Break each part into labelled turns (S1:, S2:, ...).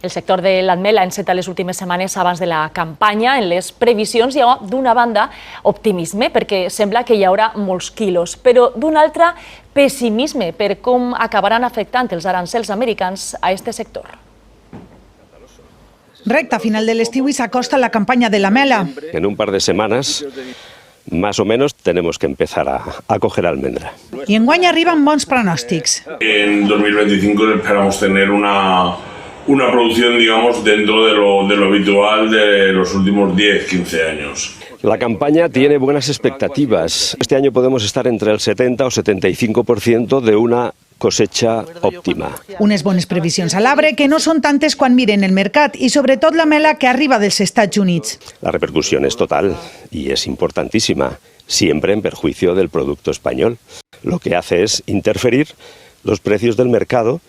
S1: El sector de l'ametlla ha encetat les últimes setmanes abans de la campanya. En les previsions hi ha, d'una banda, optimisme, perquè sembla que hi haurà molts quilos, però d'una altra, pessimisme per com acabaran afectant els arancels americans a aquest sector.
S2: Recta final de l'estiu i s'acosta la campaña de la mela.
S3: En un par de semanas, más o menos, tenemos que empezar a coger almendra.
S2: I enguany arriben bons pronòstics.
S4: En 2025 esperamos tener una producción, digamos, dentro de lo habitual de los últimos 10-15 años.
S3: La campaña tiene buenas expectativas. Este año podemos estar entre el 70 o 75% de una cosecha òptima.
S2: Unes bones previsions a l'arbre que no són tantes quan miren el mercat i sobretot la mela que arriba dels Estats Units.
S3: La repercusión es total y es importantísima, siempre en perjuicio del producto español. Lo que hace es interferir los precios del mercado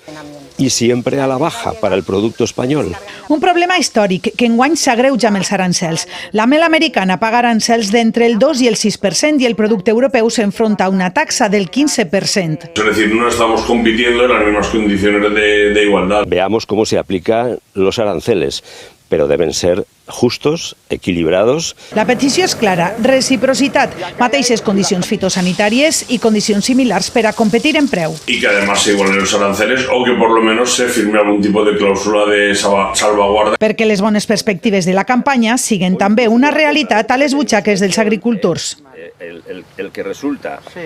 S3: y siempre a la baja para el producto español.
S2: Un problema històric que enguany s'agreuja amb els arancels. La mela americana paga arancels d'entre el 2 i el 6% i el producte europeu s'enfronta a una taxa del 15%.
S4: Es decir, no estamos compitiendo en las mismas condiciones de igualdad.
S3: Veamos cómo se aplican los aranceles, pero deben ser justos, equilibrados.
S2: La petició és clara, reciprocitat, mateixes condicions fitosanitàries i condicions similars per a competir en preu.
S4: Y que además se igualen los aranceles o que por lo menos se firme algún tipo de cláusula de salvaguarda.
S2: Perquè les bones perspectives de la campanya siguen també una realitat a les butxaques dels agricultors.
S3: El que resulta